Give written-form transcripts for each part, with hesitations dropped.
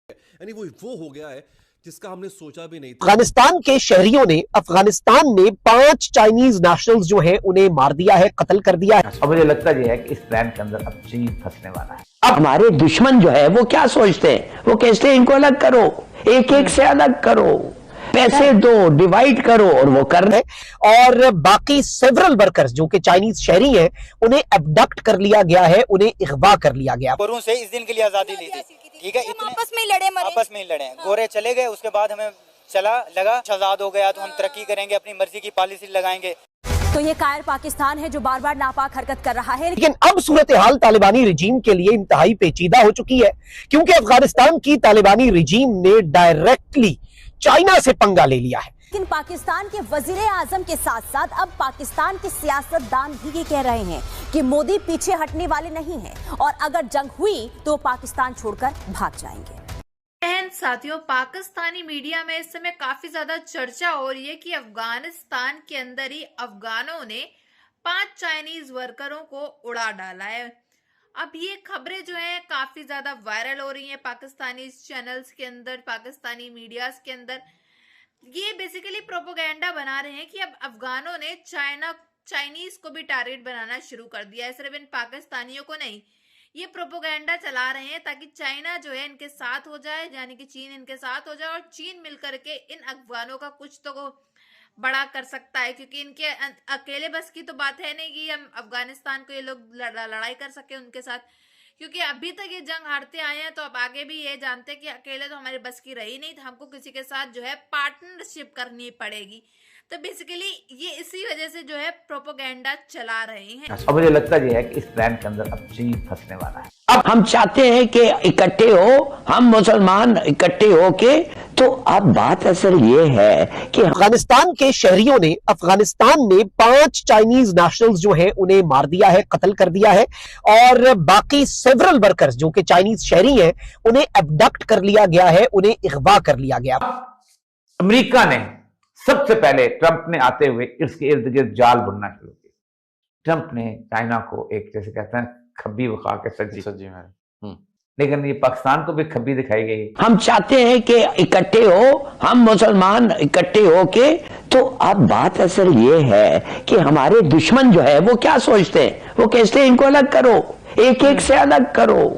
यानी वो हो गया है जिसका हमने सोचा भी नहीं था। अफगानिस्तान के शहरियों ने अफगानिस्तान में 5 चाइनीज नेशनल्स जो हैं उन्हें मार दिया है, कत्ल कर दिया है। अब मुझे लगता है कि इस प्लान के अंदर अब चीन फंसने वाला है। अब हमारे दुश्मन जो है वो क्या सोचते हैं, वो कहते हैं इनको अलग करो, एक एक से अलग करो, पैसे दो, डिवाइड करो, और वो कर रहे। और बाकी सेवरल वर्कर्स जो कि चाइनीज शहरी हैं उन्हें अबडक्ट कर लिया गया है, उन्हें अगवा कर लिया गया। गोरों से इस दिन के लिए आजादी ली थी, ठीक है, इतने आपस में ही लड़े, गोरे चले गए, उसके बाद हमें लगा आजाद हो गया तो हम तरक्की करेंगे, अपनी मर्जी की पॉलिसी लगाएंगे। तो ये कायर पाकिस्तान है जो बार बार नापाक हरकत कर रहा है। लेकिन अब सूरत हाल तालिबानी रिजीम के लिए इंतहाई पेचीदा हो चुकी है, क्योंकि अफगानिस्तान की तालिबानी रिजीम ने डायरेक्टली चाइना से पंगा ले लिया है। लेकिन पाकिस्तान के वजीर आजम के साथ साथ अब पाकिस्तान के सियासतदान भी ये कह रहे हैं कि मोदी पीछे हटने वाले नहीं हैं और अगर जंग हुई तो पाकिस्तान छोड़कर भाग जाएंगे। साथियों, पाकिस्तानी मीडिया में इस समय काफी ज्यादा चर्चा हो रही है कि अफगानिस्तान के अंदर ही अफगानों ने 5 चाइनीज वर्करों को उड़ा डाला है। अब ये खबरें जो है काफी ज्यादा वायरल हो रही हैं पाकिस्तानी चैनल्स के अंदर, पाकिस्तानी मीडियाज के अंदर। ये बेसिकली प्रोपोगेंडा बना रहे हैं कि अब अफगानों ने चाइनीज को भी टारगेट बनाना शुरू कर दिया है, सिर्फ इन पाकिस्तानियों को नहीं। ये प्रोपोगेंडा चला रहे हैं ताकि चाइना जो है इनके साथ हो जाए, यानी कि चीन इनके साथ हो जाए और चीन मिलकर के इन अफगानों का कुछ तो बड़ा कर सकता है, क्योंकि इनके अकेले बस की तो बात है नहीं कि हम अफगानिस्तान को ये लोग लड़ाई कर सके उनके साथ, क्योंकि अभी तक ये जंग हारते आए हैं। तो अब आगे भी ये जानते हैं कि अकेले तो हमारे बस की रही नहीं, तो हमको किसी के साथ जो है पार्टनरशिप करनी पड़ेगी। तो बेसिकली ये इसी वजह से जो है प्रोपोगेंडा चला रहे हैं। अब मुझे लगता है कि इस प्लान के अंदर अब चीन फंसने वाला है। अब हम चाहते हैं कि इकट्ठे हो, हम मुसलमान इकट्ठे हो के। तो अब बात असल ये है कि अफगानिस्तान के शहरियों ने अफगानिस्तान में 5 चाइनीज नेशनल्स जो हैं उन्हें मार दिया है, कत्ल कर दिया है। और बाकी सेवरल वर्कर्स जो कि चाइनीज शहरी हैं उन्हें अबडक्ट कर लिया गया है, उन्हें अगवा कर लिया गया। अमेरिका ने सबसे पहले ट्रंप ने आते हुए इसके इर्द गिर्द जाल बुनना शुरू किया। ट्रंप ने चाइना को एक, जैसे कहते हैं, खब्बी दिखा के सज्जी में, लेकिन ये पाकिस्तान को भी खब्बी दिखाई गई। हम चाहते हैं कि इकट्ठे हो, हम मुसलमान इकट्ठे हो के। तो अब बात असल ये है कि हमारे दुश्मन जो है वो क्या सोचते हैं, वो कहते हैं इनको अलग करो, एक एक से अलग करो,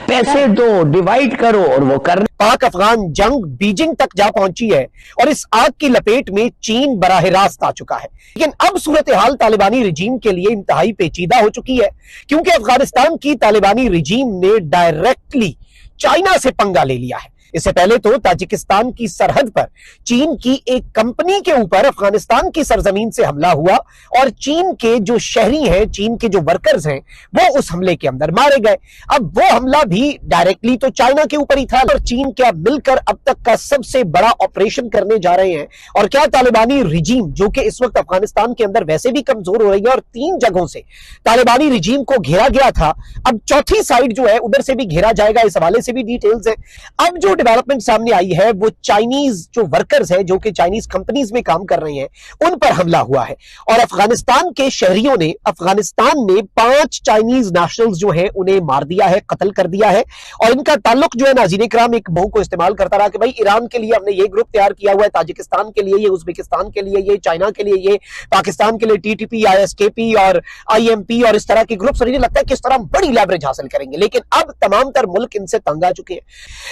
पैसे दो, डिवाइड करो, और वो कर। पाक अफगान जंग बीजिंग तक जा पहुंची है और इस आग की लपेट में चीन बराह रास्त आ चुका है। लेकिन अब सूरत हाल तालिबानी रिजीम के लिए इंतहाई पेचीदा हो चुकी है, क्योंकि अफगानिस्तान की तालिबानी रिजीम ने डायरेक्टली चाइना से पंगा ले लिया है। इससे पहले तो ताजिकिस्तान की सरहद पर चीन की एक कंपनी के ऊपर अफगानिस्तान की सरजमीन से हमला हुआ और चीन के जो शहरी हैं, चीन के जो वर्कर्स हैं, वो उस हमले के अंदर मारे गए। अब वो हमला भी डायरेक्टली तो चाइना के ऊपर ही था और चीन क्या मिलकर अब तक का सबसे बड़ा ऑपरेशन करने जा रहे हैं। और क्या तालिबानी रिजीम, जो कि इस वक्त अफगानिस्तान के अंदर वैसे भी कमजोर हो रही है और 3 जगहों से तालिबानी रिजीम को घेरा गया था, अब चौथी साइड जो है उधर से भी घेरा जाएगा। इस हवाले से भी डिटेल्स है। अब जो डेवलपमेंट सामने आई है वो चाइनीज जो वर्कर्स हैं, जो कि चाइनीज कंपनीज में काम कर रहे हैं, उन पर हमला हुआ है। और अफगानिस्तान के शहरियों ने अफगानिस्तान में 5 चाइनीज नेशनल्स जो हैं उन्हें मार दिया है, कत्ल कर दिया है। और इनका ताल्लुक जो है, नाज़रीन इकराम, एक बहु को इस्तेमाल करता रहा कि भाई ईरान के लिए हमने ये ग्रुप तैयार किया हुआ है, ताजिकिस्तान के लिए ये, उज्बेकिस्तान के लिए ये, चाइना के लिए ये, पाकिस्तान के लिए टीटीपी, आईएसकेपी और आईएमपी और इस तरह के ग्रुप्स। और लगता है किस तरह बड़ी लेवरेज हासिल करेंगे, लेकिन अब तमाम तर मुल्क इनसे तंग आ चुके हैं।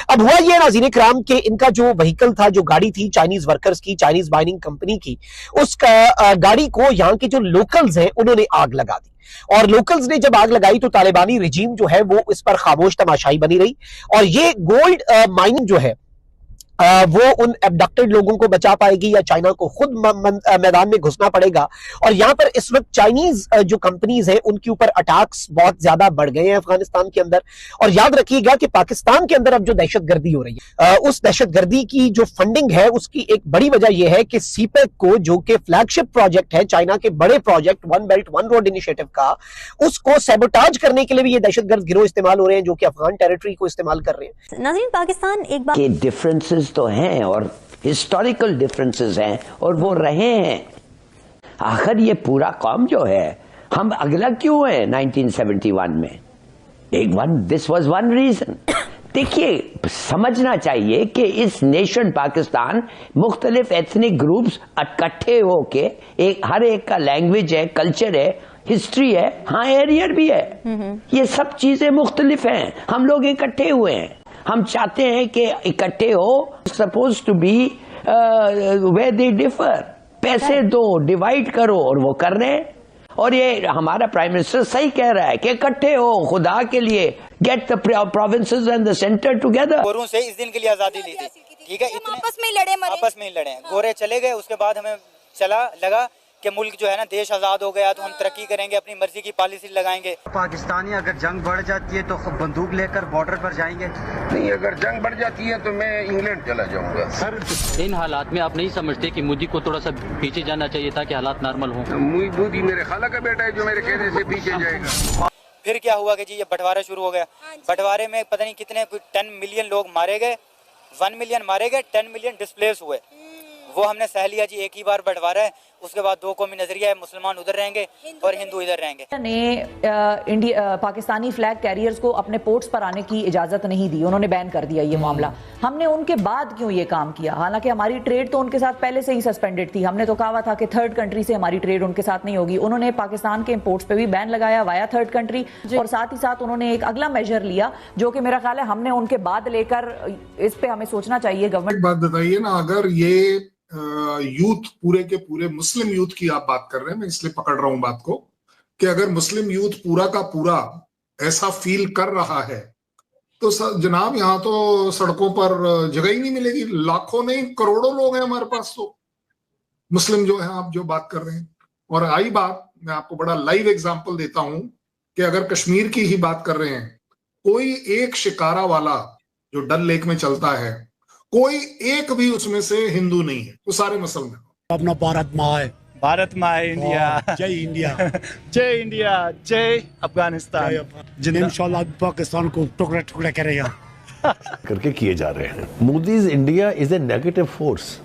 अब हुआ ये नाज़रीन इकराम के इनका जो व्हीकल था, जो गाड़ी थी चाइनीज वर्कर्स की, चाइनीज माइनिंग कंपनी की, उस गाड़ी को यहाँ के जो लोकल्स हैं उन्होंने आग लगा दी। और लोकल्स ने जब आग लगाई तो तालिबानी रिजीम जो है वो इस पर खामोश तमाशाई बनी रही। और ये गोल्ड माइनिंग जो है वो उन एबडक्टेड लोगों को बचा पाएगी या चाइना को खुद मैदान में घुसना पड़ेगा। और यहां पर इस वक्त चाइनीज जो कंपनीज हैं उनके ऊपर अटैक्स बहुत ज्यादा बढ़ गए हैं अफगानिस्तान के अंदर। और याद रखिएगा कि पाकिस्तान के अंदर अब जो दहशतगर्दी हो रही है, उस दहशतगर्दी की जो फंडिंग है उसकी एक बड़ी वजह यह है कि सीपेक को, जो कि फ्लैगशिप प्रोजेक्ट है चाइना के बड़े project one belt one road initiative का, उसको सैबोटाज करने के लिए भी ये दहशतगर्द गिरोह इस्तेमाल हो रहे हैं, जो कि अफगान टेरिटरी को इस्तेमाल कर रहे हैं। नाज़रीन, पाकिस्तान एक बार डिफरेंसेस तो हैं और हिस्टोरिकल डिफरेंसेस हैं और वो रहे हैं। आखिर ये पूरा कौम जो है, हम अगला क्यों है 1971 में? This was one reason. देखिए, समझना चाहिए कि इस नेशन पाकिस्तान मुख्तलिफ एथनिक ग्रुप्स इकट्ठे होके हर एक का लैंग्वेज है, कल्चर है, हिस्ट्री है, हाँ एरियर भी है, ये सब चीजें मुख्तलिफ हैं। हम लोग इकट्ठे हुए हैं, हम चाहते हैं कि इकट्ठे हो, सपोज टू बी वे दे डिफर, पैसे दो, डिवाइड करो, और वो कर रहे हैं। और ये हमारा प्राइम मिनिस्टर सही कह रहा है कि इकट्ठे हो, खुदा के लिए, get the provinces and the centre together. गोरों से इस दिन के लिए आजादी ली थी, ठीक है, इतने आपस में ही लड़े, गोरे चले गए, उसके बाद हमें लगा कि मुल्क जो है ना, देश आज़ाद हो गया तो हम तरक्की करेंगे, अपनी मर्जी की पॉलिसी लगाएंगे। पाकिस्तानी अगर जंग बढ़ जाती है तो बंदूक लेकर बॉर्डर पर जाएंगे? नहीं, अगर जंग बढ़ जाती है तो मैं इंग्लैंड चला जाऊंगा। सर, इन हालात में आप नहीं समझते कि मोदी को थोड़ा सा पीछे जाना चाहिए ताकि हालात नॉर्मल हों? मोदी मेरे खाला का बेटा है जो मेरे कहने से पीछे जाएगा। फिर क्या हुआ कि जी ये बंटवारा शुरू हो गया। बंटवारे में पता नहीं कितने 10 मिलियन लोग मारे गए, 1 मिलियन मारे गए, 10 मिलियन डिस्प्लेस हुए। वो हमने सह लिया जी, एक ही बार बंटवारा है, उसके बाद दो कौमी नजरिया है, मुसलमान उधर रहेंगे और हिंदू इधर रहेंगे। ने पाकिस्तानी फ्लैग कैरियर्स को अपने पोर्ट्स पर आने की इजाजत नहीं दी, उन्होंने बैन कर दिया ये मामला। हमने उनके बाद क्यों ये काम किया? हालांकि हमारी ट्रेड तो उनके साथ पहले से ही सस्पेंडेड थी, हमने तो कहा था कि थर्ड कंट्री से हमारी ट्रेड उनके साथ नहीं होगी। उन्होंने पाकिस्तान के इंपोर्ट्स पे भी बैन लगाया वाया थर्ड कंट्री, और साथ ही साथ उन्होंने एक अगला मेजर लिया जो कि मेरा ख्याल है हमने उनके बाद लेकर, इस पे हमें सोचना चाहिए गवर्नमेंट। बात बताइए ना, अगर ये यूथ पूरे के पूरे मुस्लिम यूथ की आप बात कर रहे हैं, मैं इसलिए पकड़ रहा हूं बात को, कि अगर मुस्लिम यूथ पूरा का पूरा ऐसा फील कर रहा है तो जनाब यहाँ तो सड़कों पर जगह ही नहीं मिलेगी। लाखों नहीं करोड़ों लोग हैं हमारे पास तो मुस्लिम जो है, आप जो बात कर रहे हैं। और आई बात, मैं आपको बड़ा लाइव एग्जांपल देता हूं कि अगर कश्मीर की ही बात कर रहे हैं, कोई एक शिकारा वाला जो डल लेक में चलता है, कोई एक भी उसमें से हिंदू नहीं है, वो सारे मुसलमान। अपना भारत माँ है, भारत माँ इंडिया, जय इंडिया, जय इंडिया, जय अफगानिस्तान। इंशाल्लाह पाकिस्तान को टुकड़ा टुकड़ा करेगा करके किए जा रहे हैं। Modi's India is a negative force.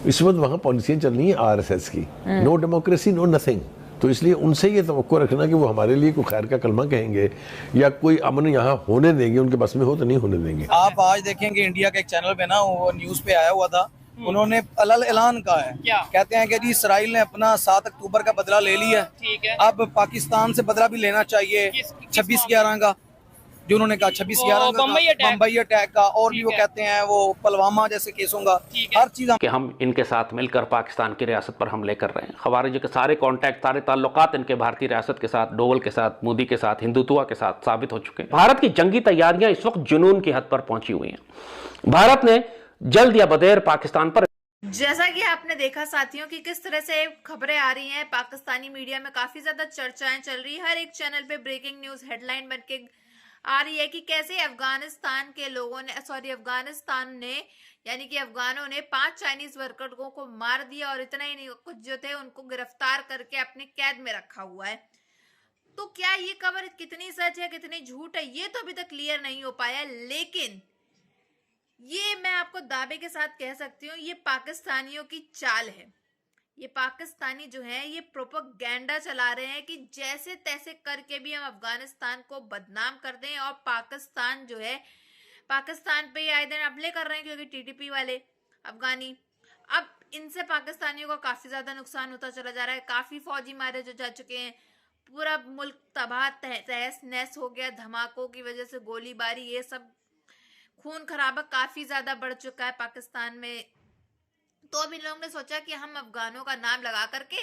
इस वक्त वहाँ पॉलिसियाँ चल रही हैं आरएसएस की, नो डेमोक्रेसी नो नथिंग। तो इसलिए उनसे ये तवक्को रखना कि वो हमारे लिए कोई खैर का कलमा कहेंगे या कोई अमन यहाँ होने देंगे, उनके बस में हो तो नहीं होने देंगे। आप आज देखेंगे इंडिया के एक चैनल पे ना, वो न्यूज पे आया हुआ था, उन्होंने अलल ऐलान कहा है, क्या कहते हैं कि जी इसराइल ने अपना 7 अक्टूबर का बदला ले लिया, ठीक है, अब पाकिस्तान से बदला भी लेना चाहिए 26/11 का, जो उन्होंने कहा 26/11 बम्बई अटैक का, और भी वो कहते हैं वो पुलवामा जैसे केसों का, हर चीज कि हम इनके साथ मिलकर पाकिस्तान की रियासत पर हमले कर रहे हैं। खवारिज के सारे कॉन्टैक्ट, सारे ताल्लुकात इनके भारतीय रियासत के साथ, डोवल के साथ, मोदी के साथ, हिंदुत्व के साथ साबित हो चुके हैं। भारत की जंगी तैयारियां इस वक्त जुनून की हद पर पहुंची हुई हैं। भारत ने जल्द या बदेर पाकिस्तान पर, जैसा कि आपने देखा साथियों कि किस तरह से खबरें आ रही हैं, पाकिस्तानी मीडिया में काफी ज्यादा चर्चाएं चल रही है, हर एक चैनल पे ब्रेकिंग न्यूज हेडलाइन बनके आ रही है कि कैसे अफगानिस्तान के लोगों ने, अफगानिस्तान ने यानी कि अफगानों ने 5 चाइनीज वर्करों को मार दिया, और इतना ही नहीं, कुछ जो थे उनको गिरफ्तार करके अपने कैद में रखा हुआ है। तो क्या ये खबर कितनी सच है कितनी झूठ है, ये तो अभी तक क्लियर नहीं हो पाया, लेकिन ये मैं आपको दावे के साथ कह सकती हूँ, ये पाकिस्तानियों की चाल है। ये पाकिस्तानी जो है ये प्रोपेगेंडा चला रहे हैं कि जैसे तैसे करके भी हम अफगानिस्तान को बदनाम कर दें, और पाकिस्तान जो है, पाकिस्तान पे आए दिन हमले कर रहे हैं, क्योंकि टीटीपी वाले अफगानी, अब इनसे पाकिस्तानियों का काफी ज्यादा नुकसान होता चला जा रहा है। काफी फौजी मारे जो जा चुके हैं, पूरा मुल्क तबाह तहस नहस हो गया, धमाकों की वजह से गोलीबारी, ये सब खून खराबा काफी ज्यादा बढ़ चुका है पाकिस्तान में। तो अब इन लोगों ने सोचा कि हम अफगानों का नाम लगा करके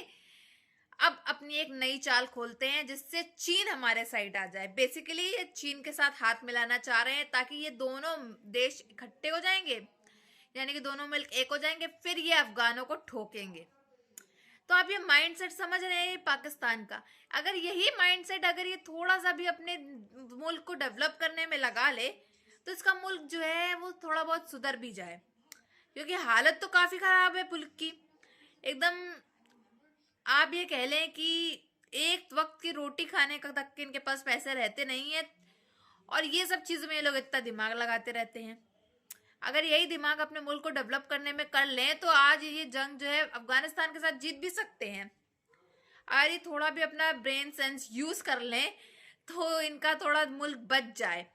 अब अपनी एक नई चाल खोलते हैं, जिससे चीन हमारे साइड आ जाए। बेसिकली ये चीन के साथ हाथ मिलाना चाह रहे हैं, ताकि ये दोनों देश इकट्ठे हो जाएंगे, यानी कि दोनों मिलकर एक हो जाएंगे, फिर ये अफगानों को ठोकेंगे। तो आप ये माइंडसेट समझ रहे हैं पाकिस्तान का। अगर यही माइंडसेट अगर ये थोड़ा सा भी अपने मुल्क को डेवलप करने में लगा ले, तो इसका मुल्क जो है वो थोड़ा बहुत सुधर भी जाए, क्योंकि हालत तो काफी खराब है मुल्क की एकदम। आप ये कह लें कि एक वक्त की रोटी खाने का तक इनके पास पैसे रहते नहीं है, और ये सब चीजों में ये लोग इतना दिमाग लगाते रहते हैं। अगर यही दिमाग अपने मुल्क को डेवलप करने में कर लें, तो आज ये जंग जो है अफगानिस्तान के साथ जीत भी सकते हैं। अगर ये थोड़ा भी अपना ब्रेन सेंस यूज कर लें, तो इनका थोड़ा मुल्क बच जाए।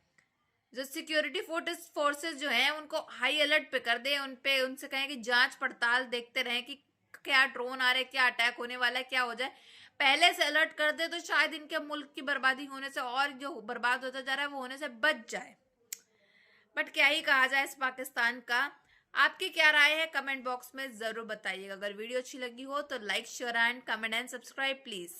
जो सिक्योरिटी फोर्सेस जो हैं उनको हाई अलर्ट पे कर दे, उनसे कहें कि जांच पड़ताल देखते रहें कि क्या ड्रोन आ रहे, क्या अटैक होने वाला है, क्या हो जाए, पहले से अलर्ट कर दे तो शायद इनके मुल्क की बर्बादी होने से, और जो बर्बाद होता जा रहा है वो होने से बच जाए। बट क्या ही कहा जाए इस पाकिस्तान का। आपकी क्या राय है कमेंट बॉक्स में जरूर बताइएगा। अगर वीडियो अच्छी लगी हो तो like share and comment and subscribe please.